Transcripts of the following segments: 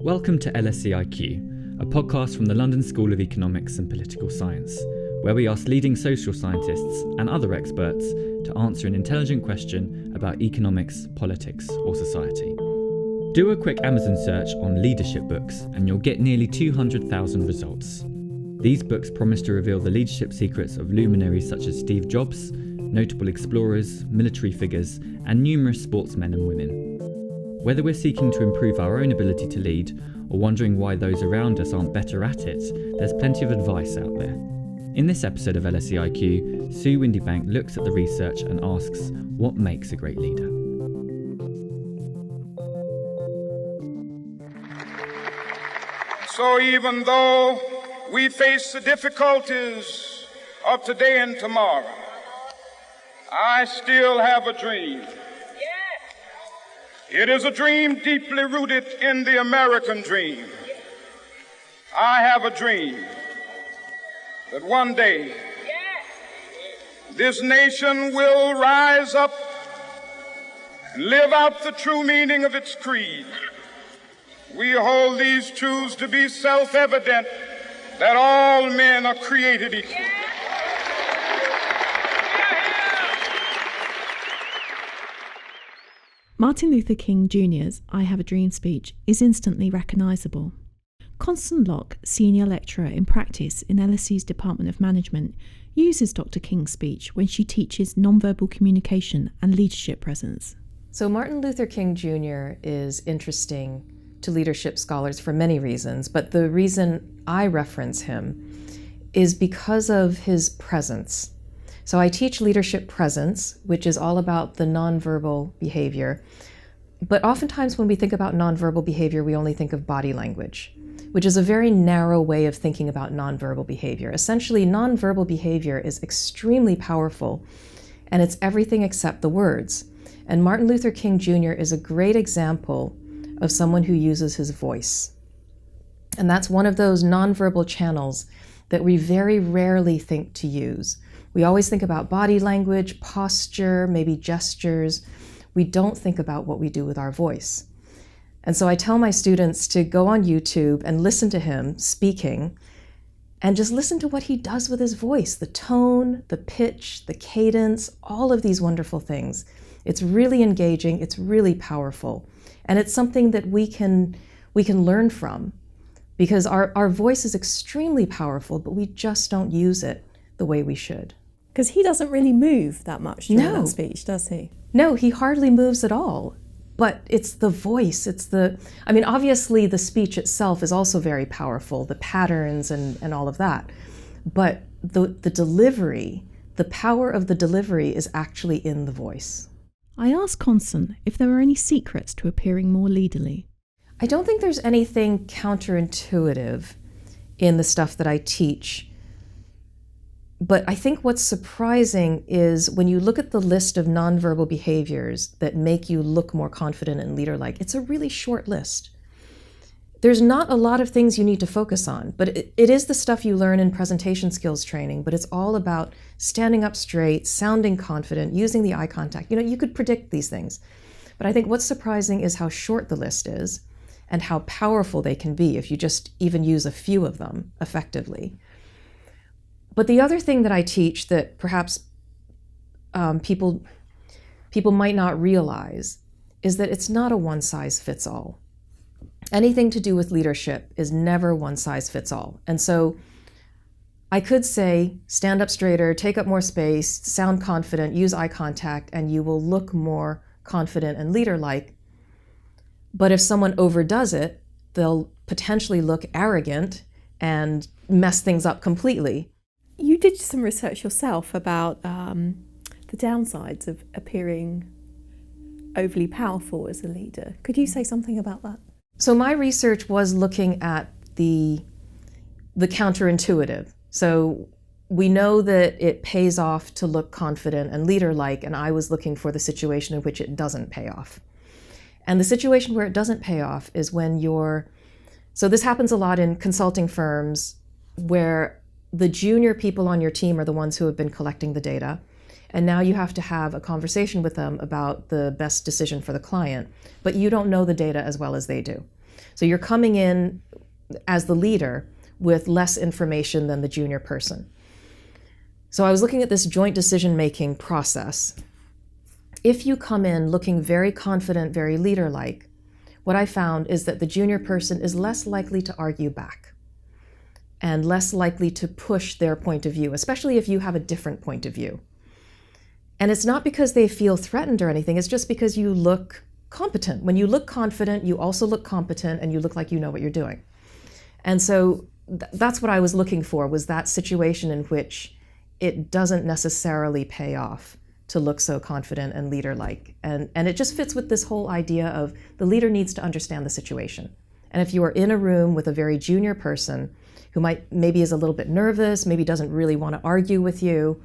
Welcome to LSE IQ, a podcast from the London School of Economics and Political Science, where we ask leading social scientists and other experts to answer an intelligent question about economics, politics, or society. Do a quick Amazon search on leadership books and you'll get nearly 200,000 results. These books promise to reveal the leadership secrets of luminaries such as Steve Jobs, notable explorers, military figures, and numerous sportsmen and women. Whether we're seeking to improve our own ability to lead or wondering why those around us aren't better at it, there's plenty of advice out there. In this episode of LSE IQ, Sue Windybank looks at the research and asks, what makes a great leader? So even though we face the difficulties of today and tomorrow, I still have a dream. It is a dream deeply rooted in the American dream. I have a dream that one day this nation will rise up and live out the true meaning of its creed. We hold these truths to be self-evident, that all men are created equal. Martin Luther King Jr.'s I Have a Dream speech is instantly recognisable. Connson Locke, senior lecturer in practice in LSE's Department of Management, uses Dr. King's speech when she teaches nonverbal communication and leadership presence. So Martin Luther King Jr. is interesting to leadership scholars for many reasons, but the reason I reference him is because of his presence. So I teach leadership presence, which is all about the nonverbal behavior. But oftentimes when we think about nonverbal behavior, we only think of body language, which is a very narrow way of thinking about nonverbal behavior. Essentially, nonverbal behavior is extremely powerful, and it's everything except the words. And Martin Luther King Jr. is a great example of someone who uses his voice. And that's one of those nonverbal channels that we very rarely think to use. We always think about body language, posture, maybe gestures. We don't think about what we do with our voice. And so I tell my students to go on YouTube and listen to him speaking and just listen to what he does with his voice, the tone, the pitch, the cadence, all of these wonderful things. It's really engaging, it's really powerful. And it's something that we can learn from, because our voice is extremely powerful, but we just don't use it the way we should. Because he doesn't really move that much during that speech, does he? No, he hardly moves at all. But it's the voice, obviously the speech itself is also very powerful, the patterns and all of that. But the delivery, the power of the delivery is actually in the voice. I asked Connson if there were any secrets to appearing more leaderly. I don't think there's anything counterintuitive in the stuff that I teach. But I think what's surprising is when you look at the list of nonverbal behaviors that make you look more confident and leader-like, it's a really short list. There's not a lot of things you need to focus on, but it is the stuff you learn in presentation skills training, but it's all about standing up straight, sounding confident, using the eye contact. You could predict these things. But I think what's surprising is how short the list is and how powerful they can be if you just even use a few of them effectively. But the other thing that I teach that perhaps people might not realize is that it's not a one-size-fits-all. Anything to do with leadership is never one-size-fits-all. And so I could say, stand up straighter, take up more space, sound confident, use eye contact, and you will look more confident and leader-like. But if someone overdoes it, they'll potentially look arrogant and mess things up completely. You did some research yourself about the downsides of appearing overly powerful as a leader. Could you say something about that? So my research was looking at the counterintuitive. So we know that it pays off to look confident and leader-like, and I was looking for the situation in which it doesn't pay off. And the situation where it doesn't pay off is when so this happens a lot in consulting firms where the junior people on your team are the ones who have been collecting the data, and now you have to have a conversation with them about the best decision for the client, but you don't know the data as well as they do. So you're coming in as the leader with less information than the junior person. So I was looking at this joint decision-making process. If you come in looking very confident, very leader-like, what I found is that the junior person is less likely to argue back and less likely to push their point of view, especially if you have a different point of view. And it's not because they feel threatened or anything, it's just because you look competent. When you look confident, you also look competent and you look like you know what you're doing. And so that's what I was looking for, was that situation in which it doesn't necessarily pay off to look so confident and leader-like. And it just fits with this whole idea of the leader needs to understand the situation. And if you are in a room with a very junior person who maybe is a little bit nervous, maybe doesn't really want to argue with you,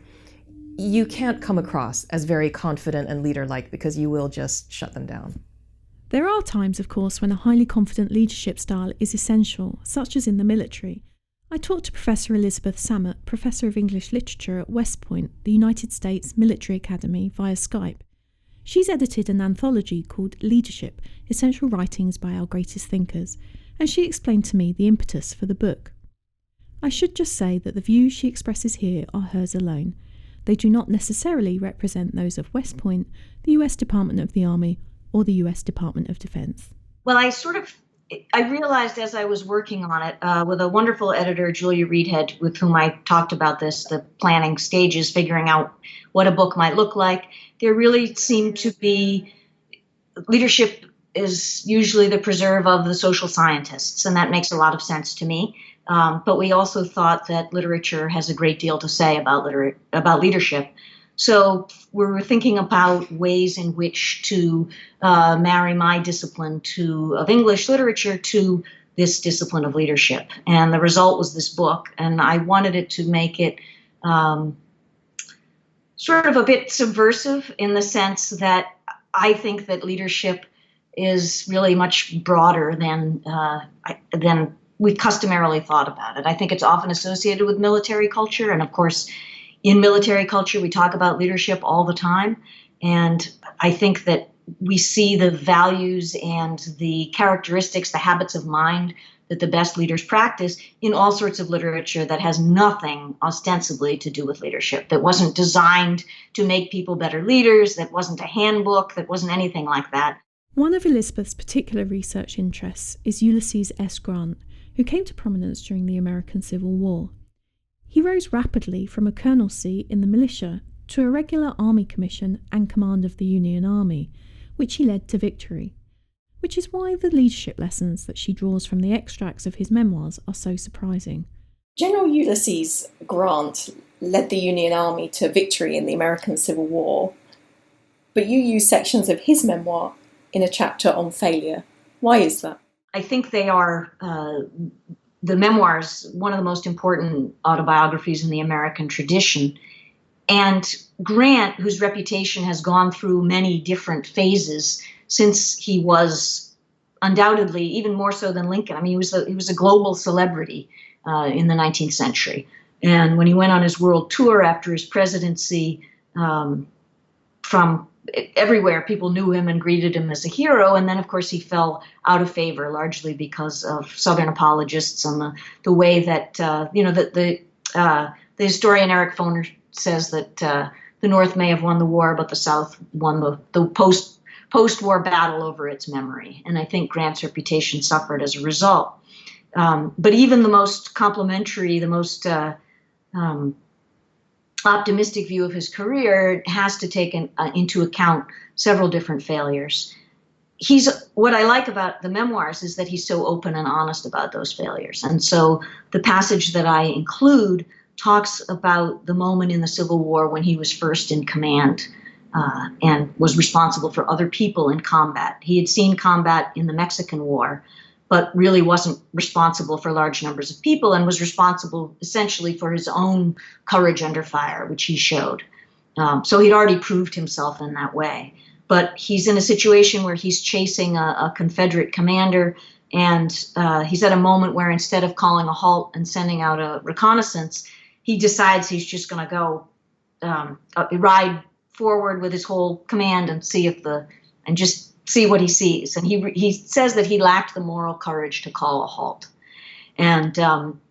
you can't come across as very confident and leader-like because you will just shut them down. There are times, of course, when a highly confident leadership style is essential, such as in the military. I talked to Professor Elizabeth Samet, Professor of English Literature at West Point, the United States Military Academy, via Skype. She's edited an anthology called Leadership, Essential Writings by Our Greatest Thinkers, and she explained to me the impetus for the book. I should just say that the views she expresses here are hers alone. They do not necessarily represent those of West Point, the US Department of the Army, or the US Department of Defense. Well, I realized as I was working on it with a wonderful editor, Julia Reedhead, with whom I talked about this, the planning stages, figuring out what a book might look like. There really seemed to be, leadership is usually the preserve of the social scientists, and that makes a lot of sense to me. But we also thought that literature has a great deal to say about leadership. So we were thinking about ways in which to marry my discipline of English literature to this discipline of leadership. And the result was this book. And I wanted it to make it sort of a bit subversive in the sense that I think that leadership is really much broader than we customarily thought about it. I think it's often associated with military culture. And of course, in military culture, we talk about leadership all the time. And I think that we see the values and the characteristics, the habits of mind that the best leaders practice in all sorts of literature that has nothing ostensibly to do with leadership, that wasn't designed to make people better leaders, that wasn't a handbook, that wasn't anything like that. One of Elizabeth's particular research interests is Ulysses S Grant, who came to prominence during the American Civil War. He rose rapidly from a colonelcy in the militia to a regular army commission and command of the Union Army, which he led to victory, which is why the leadership lessons that she draws from the extracts of his memoirs are so surprising. General Ulysses Grant led the Union Army to victory in the American Civil War, but you use sections of his memoir in a chapter on failure. Why is that? I think they are the memoirs, one of the most important autobiographies in the American tradition. And Grant, whose reputation has gone through many different phases since he was undoubtedly, even more so than Lincoln. I mean, he was a global celebrity in the 19th century. And when he went on his world tour after his presidency, from everywhere, people knew him and greeted him as a hero. And then, of course, he fell out of favor, largely because of Southern apologists and the way that, the historian Eric Foner says that the North may have won the war, but the South won the post-war battle over its memory. And I think Grant's reputation suffered as a result. But even the most complimentary, the most optimistic view of his career has to take into account several different failures. What I like about the memoirs is that he's so open and honest about those failures. And so the passage that I include talks about the moment in the Civil War when he was first in command and was responsible for other people in combat. He had seen combat in the Mexican War, but really wasn't responsible for large numbers of people and was responsible essentially for his own courage under fire, which he showed. So he'd already proved himself in that way. But he's in a situation where he's chasing a Confederate commander, and he's at a moment where instead of calling a halt and sending out a reconnaissance, he decides he's just going to go ride forward with his whole command and see and just see what he sees. And he says that he lacked the moral courage to call a halt. And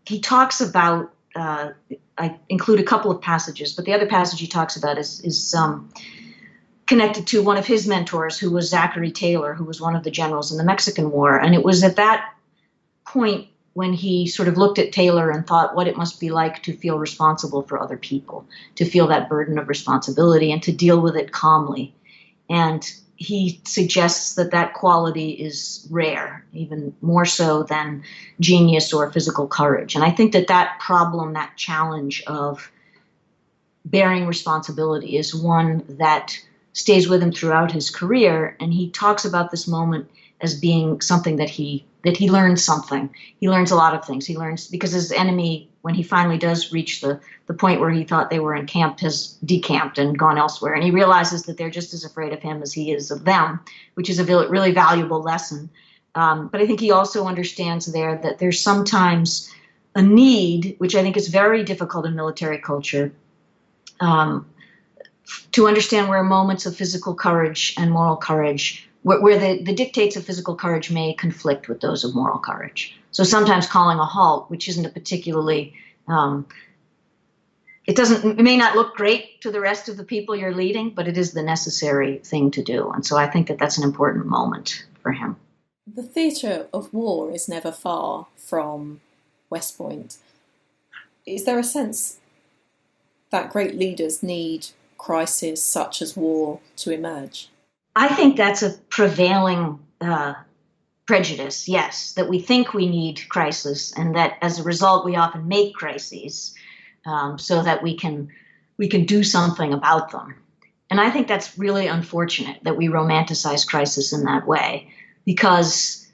he talks about, I include a couple of passages, but the other passage he talks about is connected to one of his mentors, who was Zachary Taylor, who was one of the generals in the Mexican War. And it was at that point when he sort of looked at Taylor and thought what it must be like to feel responsible for other people, to feel that burden of responsibility and to deal with it calmly. And he suggests that that quality is rare, even more so than genius or physical courage. And I think that that problem, that challenge of bearing responsibility is one that stays with him throughout his career. And he talks about this moment as being something that he learns something. He learns a lot of things. He learns because his enemy, when he finally does reach the point where he thought they were encamped, has decamped and gone elsewhere. And he realizes that they're just as afraid of him as he is of them, which is a really valuable lesson. But I think he also understands there that there's sometimes a need, which I think is very difficult in military culture, to understand where moments of physical courage and moral courage, where the dictates of physical courage may conflict with those of moral courage. So sometimes calling a halt, which isn't a particularly, it may not look great to the rest of the people you're leading, but it is the necessary thing to do. And so I think that that's an important moment for him. The theatre of war is never far from West Point. Is there a sense that great leaders need crises such as war to emerge? I think that's a prevailing prejudice, yes, that we think we need crisis, and that as a result we often make crises so that we can do something about them. And I think that's really unfortunate that we romanticize crisis in that way, because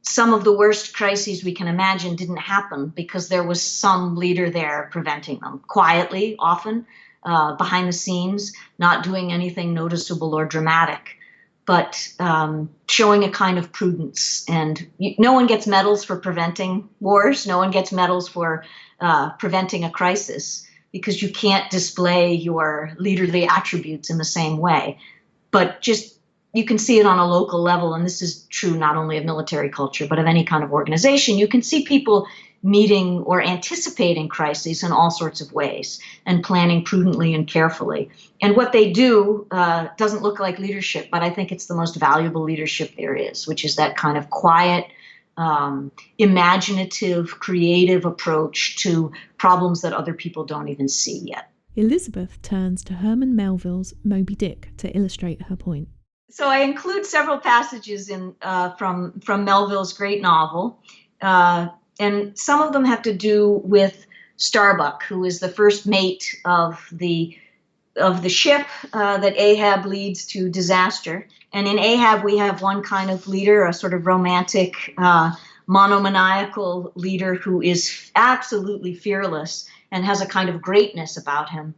some of the worst crises we can imagine didn't happen because there was some leader there preventing them, quietly, often, behind the scenes, not doing anything noticeable or dramatic, but showing a kind of prudence. And no one gets medals for preventing wars. No one gets medals for preventing a crisis, because you can't display your leaderly attributes in the same way. But just you can see it on a local level, and this is true not only of military culture, but of any kind of organization. You can see people meeting or anticipating crises in all sorts of ways and planning prudently and carefully. And what they do doesn't look like leadership, but I think it's the most valuable leadership there is, which is that kind of quiet, imaginative, creative approach to problems that other people don't even see yet. Elizabeth turns to Herman Melville's Moby Dick to illustrate her point. So I include several passages from Melville's great novel, and some of them have to do with Starbuck, who is the first mate of the ship that Ahab leads to disaster. And in Ahab, we have one kind of leader, a sort of romantic, monomaniacal leader who is absolutely fearless and has a kind of greatness about him,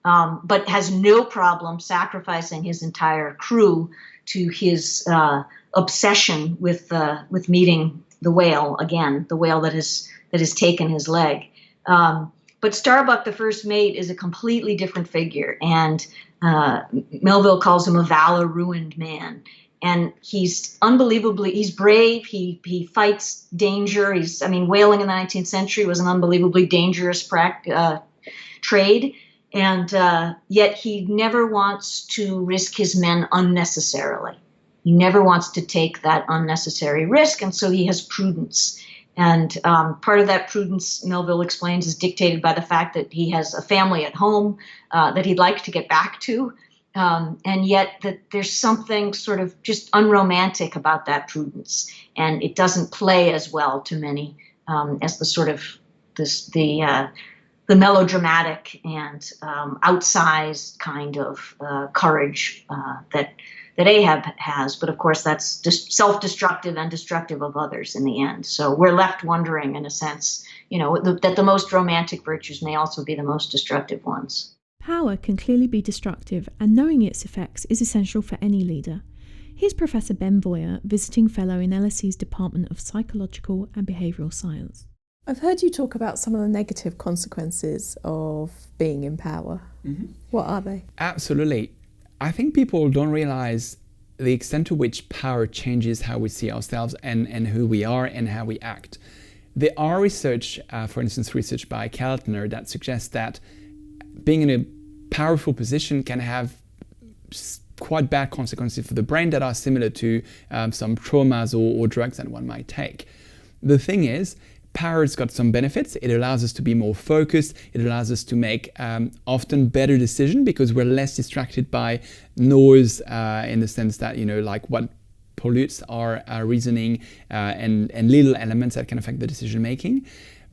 but has no problem sacrificing his entire crew to his obsession with meeting the whale again, the whale that has taken his leg. But Starbuck, the first mate, is a completely different figure, and Melville calls him a valor-ruined man. And he's brave. He fights danger. Whaling in the 19th century was an unbelievably dangerous trade, and yet he never wants to risk his men unnecessarily. He never wants to take that unnecessary risk, and so he has prudence. And part of that prudence, Melville explains, is dictated by the fact that he has a family at home that he'd like to get back to, and yet that there's something sort of just unromantic about that prudence, and it doesn't play as well to many as the sort of the melodramatic and outsized kind of courage that Ahab has. But of course, that's just self-destructive and destructive of others in the end. So we're left wondering, in a sense, that the most romantic virtues may also be the most destructive ones. Power can clearly be destructive, and knowing its effects is essential for any leader. Here's Professor Ben Voyer, visiting fellow in LSE's Department of Psychological and Behavioural Science. I've heard you talk about some of the negative consequences of being in power. Mm-hmm. What are they? Absolutely. I think people don't realize the extent to which power changes how we see ourselves and who we are and how we act. There are research, for instance, research by Keltner, that suggests that being in a powerful position can have quite bad consequences for the brain that are similar to some traumas or drugs that one might take. The thing is, power's got some benefits. It allows us to be more focused. It allows us to make often better decisions because we're less distracted by noise in the sense that, like what pollutes our reasoning and little elements that can affect the decision making.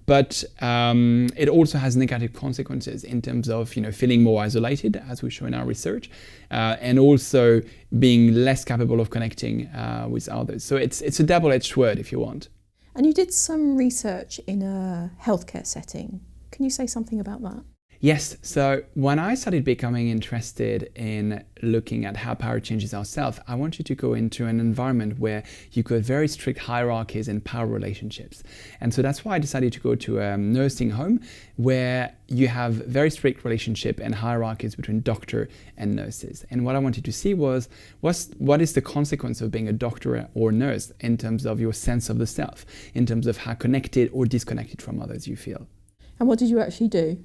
But it also has negative consequences in terms of feeling more isolated, as we show in our research, and also being less capable of connecting with others. So it's a double-edged sword, if you want. And you did some research in a healthcare setting. Can you say something about that? Yes. So when I started becoming interested in looking at how power changes ourselves, I wanted to go into an environment where you got very strict hierarchies and power relationships. And so that's why I decided to go to a nursing home where you have very strict relationship and hierarchies between doctor and nurses. And what I wanted to see was what is the consequence of being a doctor or nurse in terms of your sense of the self, in terms of how connected or disconnected from others you feel. And what did you actually do?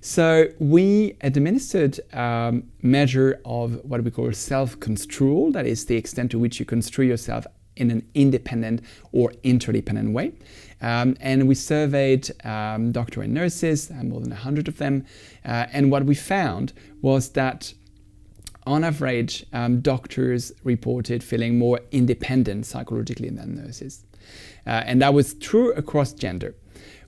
So we administered a measure of what we call self-construal, that is the extent to which you construe yourself in an independent or interdependent way. And we surveyed doctors and nurses, more than 100 of them. And what we found was that on average, doctors reported feeling more independent psychologically than nurses. And that was true across gender.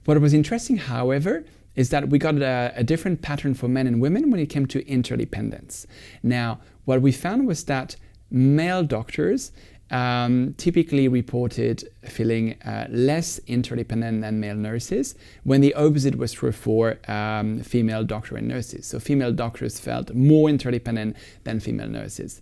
What was interesting, however, is that we got a different pattern for men and women when it came to interdependence. Now, what we found was that male doctors typically reported feeling less interdependent than male nurses, when the opposite was true for female doctors and nurses. So female doctors felt more interdependent than female nurses.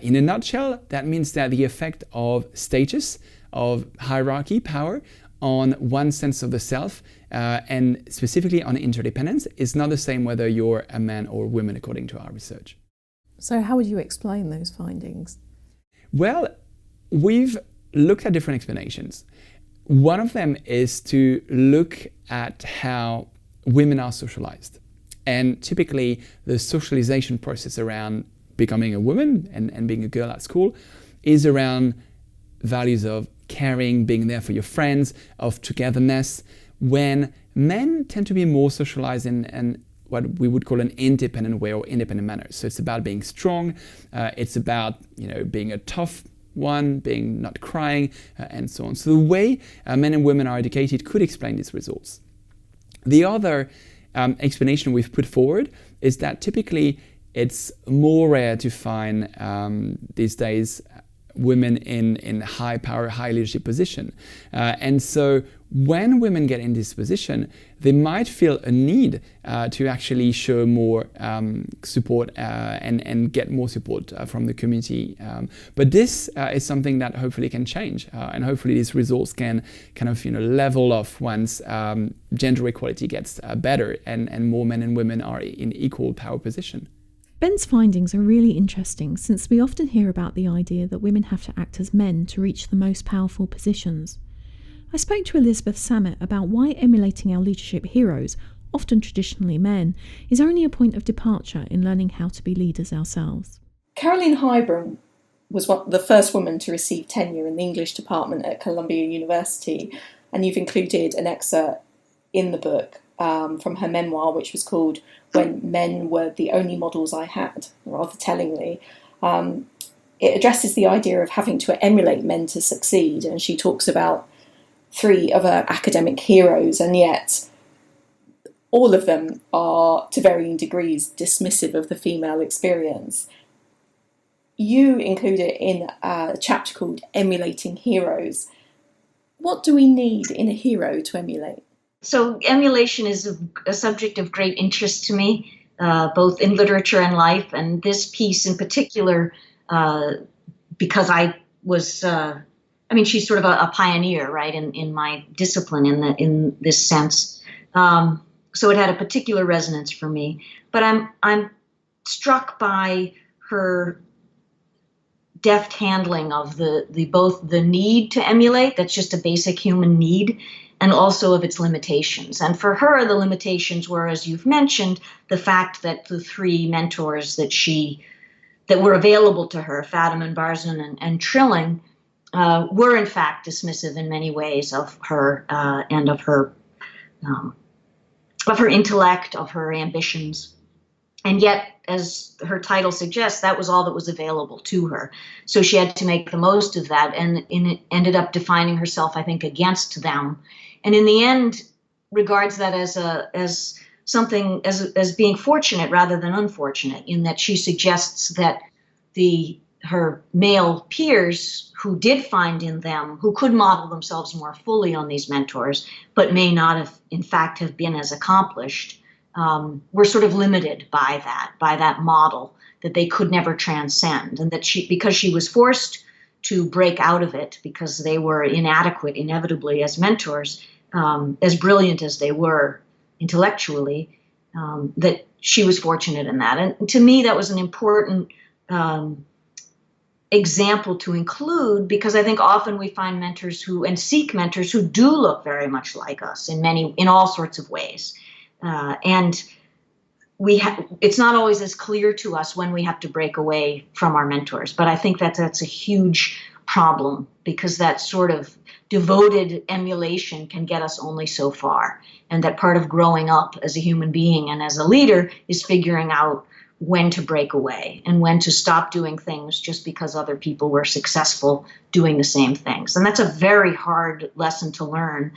In a nutshell, that means that the effect of status, of hierarchy, power, on one sense of the self, and specifically on interdependence, is not the same whether you're a man or woman, according to our research. So how would you explain those findings? Well, we've looked at different explanations. One of them is to look at how women are socialized. And typically, the socialization process around becoming a woman and being a girl at school is around values of caring, being there for your friends, of togetherness, when men tend to be more socialized in what we would call an independent way or independent manner. So it's about being strong, it's about being a tough one, being not crying, and so on. So the way men and women are educated could explain these results. The other explanation we've put forward is that typically it's more rare to find these days women in high power, high leadership position. And so when women get in this position, they might feel a need to actually show more support and get more support from the community. But this is something that hopefully can change. And hopefully these results can kind of level off once gender equality gets better and more men and women are in equal power position. Ben's findings are really interesting, since we often hear about the idea that women have to act as men to reach the most powerful positions. I spoke to Elizabeth Samet about why emulating our leadership heroes, often traditionally men, is only a point of departure in learning how to be leaders ourselves. Caroline Highburn was the first woman to receive tenure in the English department at Columbia University, and you've included an excerpt in the book from her memoir, which was called When Men Were the Only Models I Had, rather tellingly. It addresses the idea of having to emulate men to succeed, and she talks about 3 of her academic heroes, and yet all of them are, to varying degrees, dismissive of the female experience. You include it in a chapter called Emulating Heroes. What do we need in a hero to emulate? So emulation is a subject of great interest to me, both in literature and life. And this piece in particular, because I was, she's sort of a pioneer, right, in my discipline in this sense. So it had a particular resonance for me. But I'm struck by her deft handling of the both the need to emulate, that's just a basic human need, and also of its limitations. And for her, the limitations were, as you've mentioned, the fact that the three mentors that were available to her, Fadiman, Barzun, and Trilling, were in fact dismissive in many ways of her and of her intellect, of her ambitions. And yet, as her title suggests, that was all that was available to her. So she had to make the most of that, and ended up defining herself, I think, against them. And in the end, regards that as something as being fortunate rather than unfortunate, in that she suggests that her male peers who did find in them, who could model themselves more fully on these mentors, but may not have, in fact, have been as accomplished, were sort of limited by that model, that they could never transcend, and that because she was forced to break out of it because they were inadequate, inevitably, as mentors, as brilliant as they were intellectually, that she was fortunate in that. And to me, that was an important example to include, because I think often we find mentors seek mentors who do look very much like us in all sorts of ways. And it's not always as clear to us when we have to break away from our mentors. But I think that's a huge problem, because that sort of devoted emulation can get us only so far. And that part of growing up as a human being and as a leader is figuring out when to break away and when to stop doing things just because other people were successful doing the same things. And that's a very hard lesson to learn.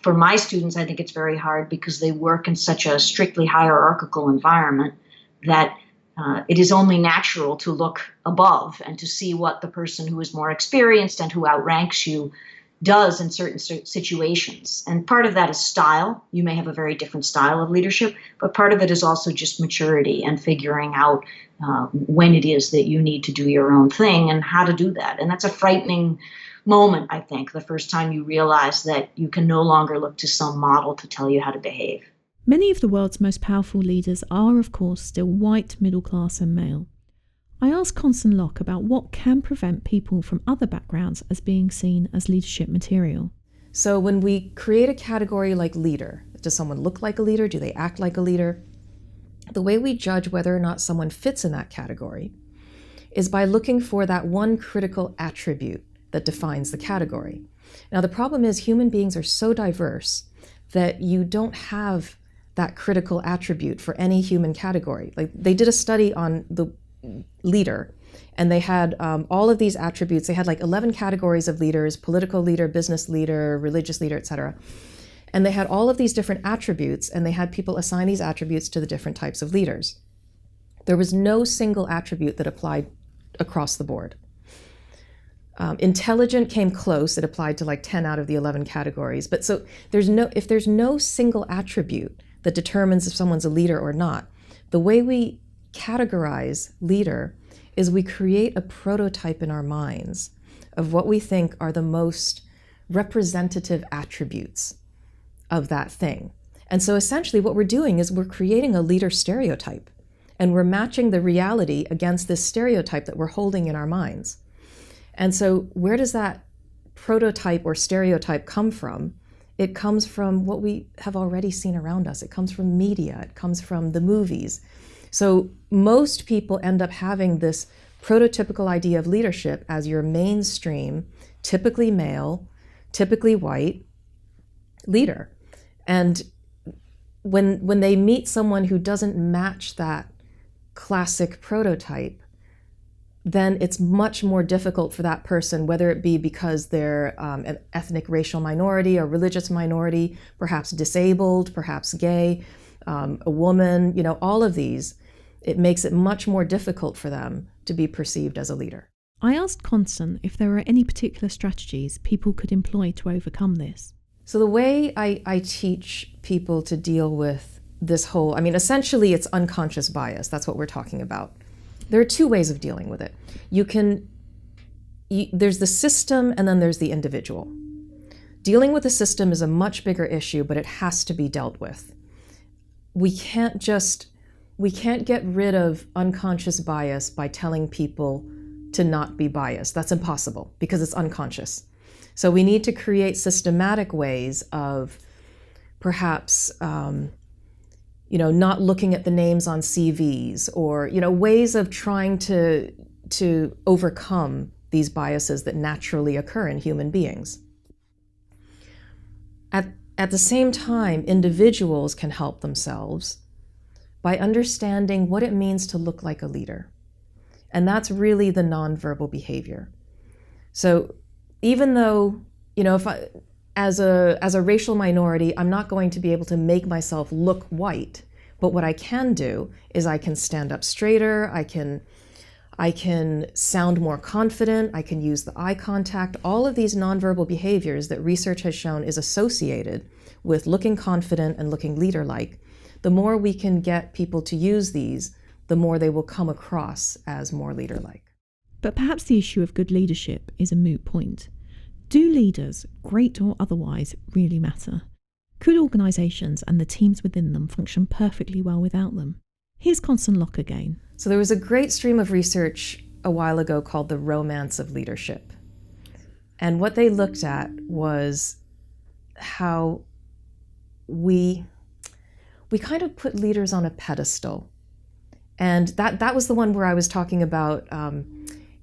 For my students, I think it's very hard because they work in such a strictly hierarchical environment that it is only natural to look above and to see what the person who is more experienced and who outranks you does in certain situations. And part of that is style. You may have a very different style of leadership, but part of it is also just maturity and figuring out when it is that you need to do your own thing and how to do that. And that's a frightening moment, I think, the first time you realize that you can no longer look to some model to tell you how to behave. Many of the world's most powerful leaders are, of course, still white, middle class and male. I asked Connson Locke about what can prevent people from other backgrounds as being seen as leadership material. So when we create a category like leader, does someone look like a leader? Do they act like a leader? The way we judge whether or not someone fits in that category is by looking for that one critical attribute that defines the category. Now, the problem is human beings are so diverse that you don't have that critical attribute for any human category. Like, they did a study on the leader, and they had all of these attributes. They had like 11 categories of leaders: political leader, business leader, religious leader, etc. And they had all of these different attributes, and they had people assign these attributes to the different types of leaders. There was no single attribute that applied across the board. Intelligent came close. It applied to like 10 out of the 11 categories. But so if there's no single attribute that determines if someone's a leader or not, the way we categorize leader is we create a prototype in our minds of what we think are the most representative attributes of that thing. And so essentially what we're doing is we're creating a leader stereotype, and we're matching the reality against this stereotype that we're holding in our minds. And so where does that prototype or stereotype come from? It comes from what we have already seen around us. It comes from media. It comes from the movies. So most people end up having this prototypical idea of leadership as your mainstream, typically male, typically white leader. And when they meet someone who doesn't match that classic prototype, then it's much more difficult for that person, whether it be because they're an ethnic racial minority, a religious minority, perhaps disabled, perhaps gay, a woman, all of these. It makes it much more difficult for them to be perceived as a leader. I asked Connson if there are any particular strategies people could employ to overcome this. So the way I teach people to deal with this whole, essentially it's unconscious bias. That's what we're talking about. There are two ways of dealing with it. There's the system and then there's the individual. Dealing with the system is a much bigger issue, but it has to be dealt with. We can't get rid of unconscious bias by telling people to not be biased. That's impossible because it's unconscious. So we need to create systematic ways of perhaps, not looking at the names on CVs, or, ways of trying to overcome these biases that naturally occur in human beings. At the same time, individuals can help themselves by understanding what it means to look like a leader. And that's really the nonverbal behavior. So even though, if as a racial minority, I'm not going to be able to make myself look white, but what I can do is I can stand up straighter, I can sound more confident, I can use the eye contact. All of these nonverbal behaviors that research has shown is associated with looking confident and looking leader-like. The more we can get people to use these, the more they will come across as more leader-like. But perhaps the issue of good leadership is a moot point. Do leaders, great or otherwise, really matter? Could organisations and the teams within them function perfectly well without them? Here's Connson Locke again. So there was a great stream of research a while ago called the romance of leadership. And what they looked at was how we kind of put leaders on a pedestal. And that was the one where I was talking about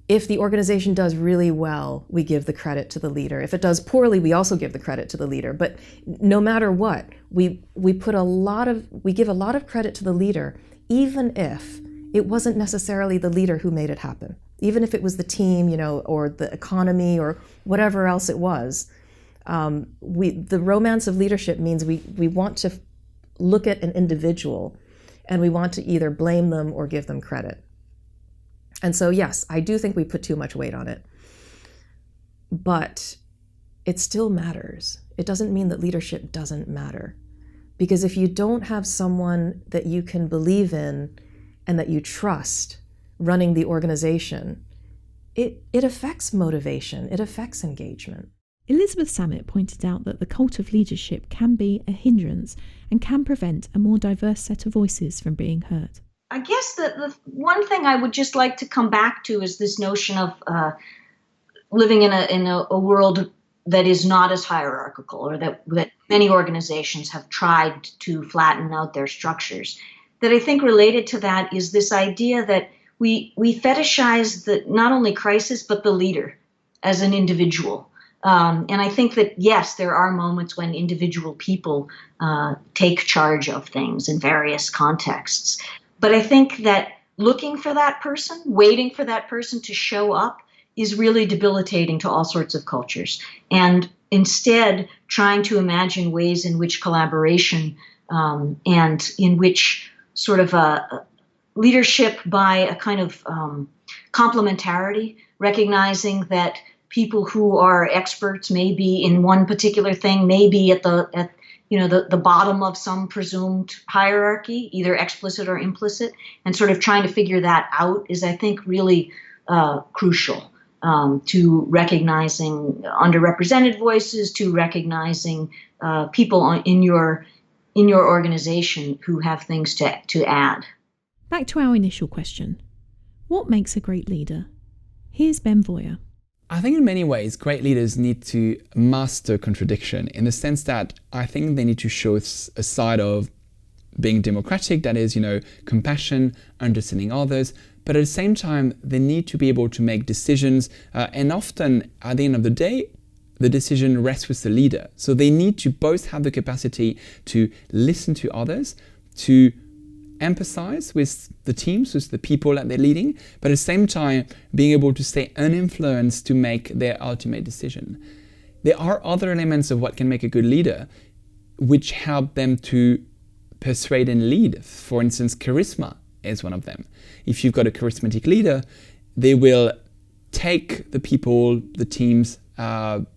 if the organization does really well, we give the credit to the leader. If it does poorly, we also give the credit to the leader. But no matter what, we give a lot of credit to the leader, even if it wasn't necessarily the leader who made it happen. Even if it was the team, or the economy or whatever else it was. The romance of leadership means we want to look at an individual and we want to either blame them or give them credit. And so, yes, I do think we put too much weight on it. But it still matters. It doesn't mean that leadership doesn't matter. Because if you don't have someone that you can believe in and that you trust running the organization, it affects motivation, it affects engagement. Elizabeth Samet pointed out that the cult of leadership can be a hindrance and can prevent a more diverse set of voices from being heard. I guess the one thing I would just like to come back to is this notion of living in a world that is not as hierarchical, or that many organizations have tried to flatten out their structures. That I think related to that is this idea that we fetishize not only crisis, but the leader as an individual. And I think that, yes, there are moments when individual people take charge of things in various contexts. But I think that looking for that person, waiting for that person to show up, is really debilitating to all sorts of cultures. And instead, trying to imagine ways in which collaboration and in which sort of a leadership by a kind of complementarity, recognizing that people who are experts may be in one particular thing, may be at the bottom of some presumed hierarchy, either explicit or implicit, and sort of trying to figure that out is, I think, really crucial to recognizing underrepresented voices, to recognizing people in your organization who have things to add. Back to our initial question. What makes a great leader? Here's Ben Voyer. I think in many ways, great leaders need to master contradiction, in the sense that I think they need to show a side of being democratic, that is, compassion, understanding others, but at the same time, they need to be able to make decisions, and often, at the end of the day, the decision rests with the leader. So they need to both have the capacity to listen to others, to empathize with the teams, with the people that they're leading, but at the same time being able to stay uninfluenced to make their ultimate decision. There are other elements of what can make a good leader which help them to persuade and lead. For instance, charisma is one of them. If you've got a charismatic leader, they will take the people, the teams,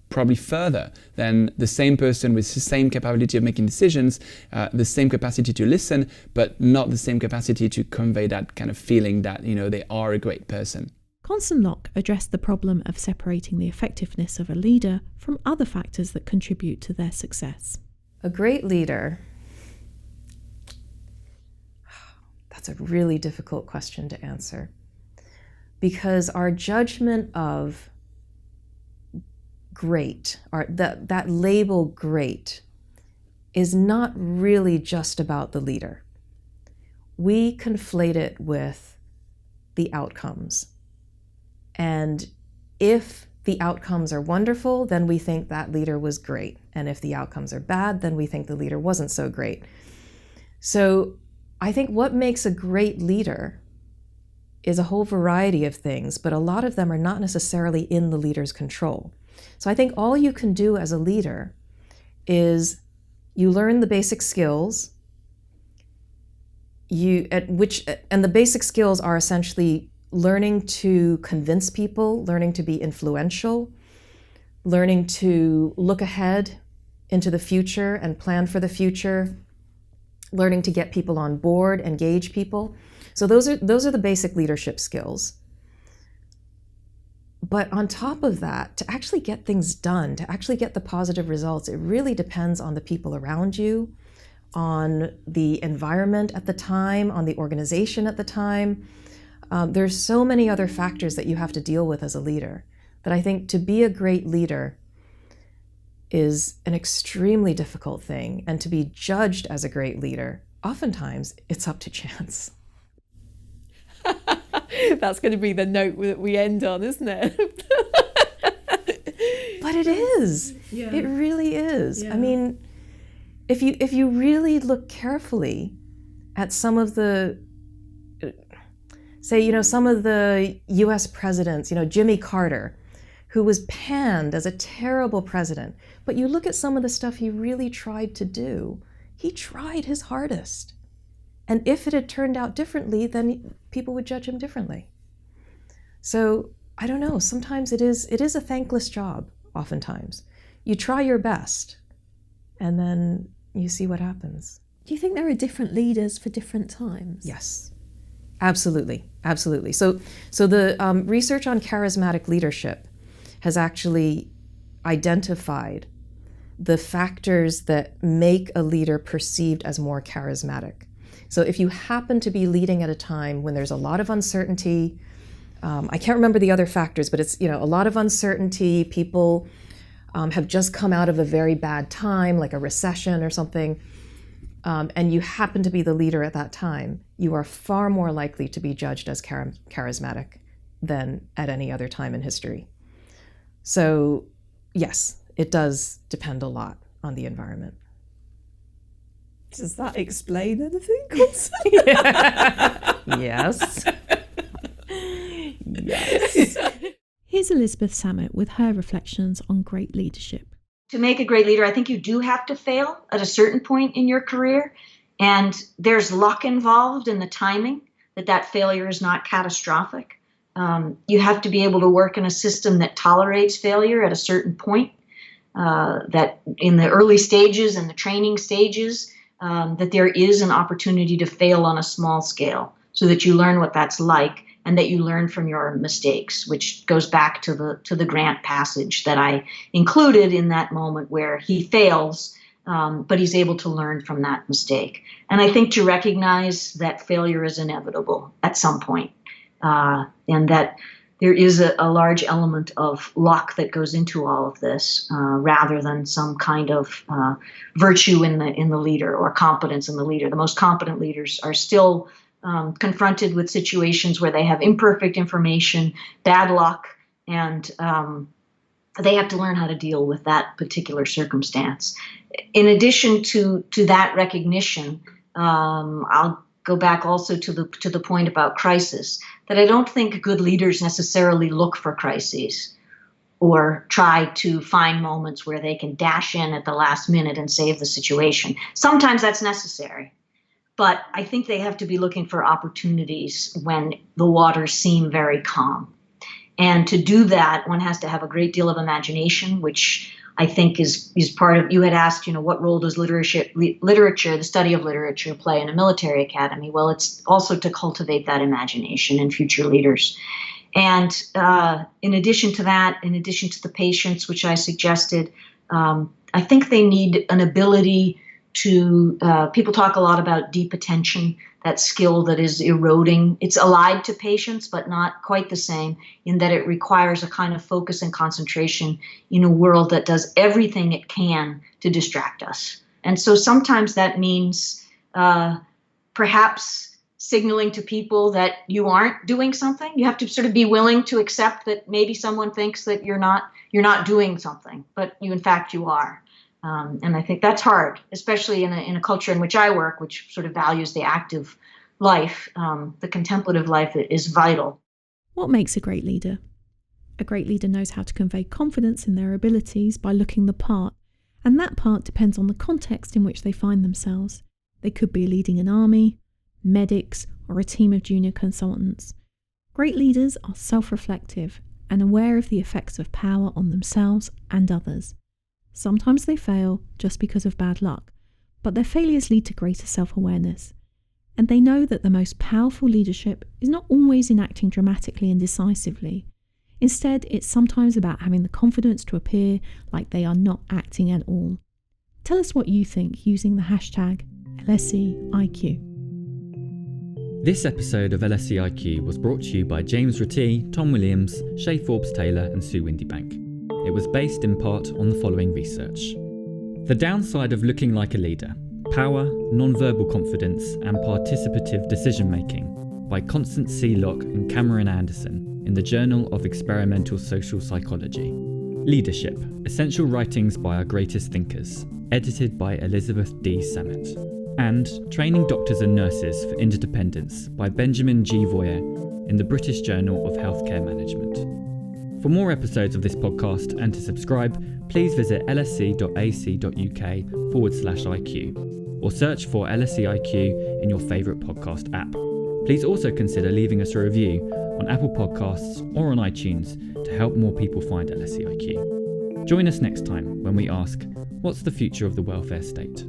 probably further than the same person with the same capability of making decisions, the same capacity to listen, but not the same capacity to convey that kind of feeling that, they are a great person. Connson Locke addressed the problem of separating the effectiveness of a leader from other factors that contribute to their success. A great leader, that's a really difficult question to answer. because our judgment of great, that label great, is not really just about the leader. We conflate it with the outcomes. And if the outcomes are wonderful, then we think that leader was great. And if the outcomes are bad, then we think the leader wasn't so great. So I think what makes a great leader is a whole variety of things, but a lot of them are not necessarily in the leader's control. So I think all you can do as a leader is you learn the basic skills, and the basic skills are essentially learning to convince people, learning to be influential, learning to look ahead into the future and plan for the future, learning to get people on board, engage people. So those are the basic leadership skills. But on top of that, to actually get things done, to actually get the positive results, it really depends on the people around you, on the environment at the time, on the organization at the time. There's so many other factors that you have to deal with as a leader that I think to be a great leader is an extremely difficult thing. And to be judged as a great leader, oftentimes it's up to chance. That's going to be the note that we end on, isn't it? But it is. Yeah. It really is. Yeah. I mean, if you really look carefully at some of the, some of the US presidents, Jimmy Carter, who was panned as a terrible president, but you look at some of the stuff he really tried to do, he tried his hardest. And if it had turned out differently, then people would judge him differently. So I don't know, sometimes it is a thankless job, oftentimes. You try your best, and then you see what happens. Do you think there are different leaders for different times? Yes, absolutely, absolutely. So the research on charismatic leadership has actually identified the factors that make a leader perceived as more charismatic. So if you happen to be leading at a time when there's a lot of uncertainty, I can't remember the other factors, but it's a lot of uncertainty, people have just come out of a very bad time, like a recession or something, and you happen to be the leader at that time, you are far more likely to be judged as charismatic than at any other time in history. So yes, it does depend a lot on the environment. Does that explain anything, Connson? Yes. Yes. Here's Elizabeth Samet with her reflections on great leadership. To make a great leader, I think you do have to fail at a certain point in your career. And there's luck involved in the timing, that failure is not catastrophic. You have to be able to work in a system that tolerates failure at a certain point, that in the early stages and the training stages, that there is an opportunity to fail on a small scale so that you learn what that's like and that you learn from your mistakes, which goes back to the Grant passage that I included in that moment where he fails, but he's able to learn from that mistake. And I think to recognize that failure is inevitable at some point, and that there is a large element of luck that goes into all of this, rather than some kind of virtue in the leader or competence in the leader. The most competent leaders are still confronted with situations where they have imperfect information, bad luck, and they have to learn how to deal with that particular circumstance. In addition to that recognition, I'll go back also to the point about crisis, that I don't think good leaders necessarily look for crises or try to find moments where they can dash in at the last minute and save the situation. Sometimes that's necessary, but I think they have to be looking for opportunities when the waters seem very calm. And to do that, one has to have a great deal of imagination, which I think is part of, you had asked, what role does literature, the study of literature, play in a military academy? Well, it's also to cultivate that imagination in future leaders. And in addition to that, in addition to the patience, which I suggested, I think they need an ability to, people talk a lot about deep attention, that skill that is eroding. It's allied to patience, but not quite the same, in that it requires a kind of focus and concentration in a world that does everything it can to distract us. And so sometimes that means perhaps signaling to people that you aren't doing something. You have to sort of be willing to accept that maybe someone thinks that you're not doing something, but in fact you are. And I think that's hard, especially in a culture in which I work, which sort of values the active life. The contemplative life is vital. What makes a great leader? A great leader knows how to convey confidence in their abilities by looking the part, and that part depends on the context in which they find themselves. They could be leading an army, medics, or a team of junior consultants. Great leaders are self-reflective and aware of the effects of power on themselves and others. Sometimes they fail just because of bad luck, but their failures lead to greater self-awareness. And they know that the most powerful leadership is not always in acting dramatically and decisively. Instead, it's sometimes about having the confidence to appear like they are not acting at all. Tell us what you think using the hashtag LSE IQ. This episode of LSE IQ was brought to you by James Ratty, Tom Williams, Shay Forbes-Taylor and Sue Windybank. It was based in part on the following research. The downside of looking like a leader: Power, Nonverbal Confidence and Participative Decision-Making by Connson, Locke and Cameron Anderson in the Journal of Experimental Social Psychology. Leadership: Essential Writings by Our Greatest Thinkers, edited by Elizabeth D. Samet. And Training Doctors and Nurses for Interdependence by Benjamin G. Voyer in the British Journal of Healthcare Management. For more episodes of this podcast and to subscribe, please visit lse.ac.uk/IQ or search for LSE IQ in your favourite podcast app. Please also consider leaving us a review on Apple Podcasts or on iTunes to help more people find LSE IQ. Join us next time when we ask, what's the future of the welfare state?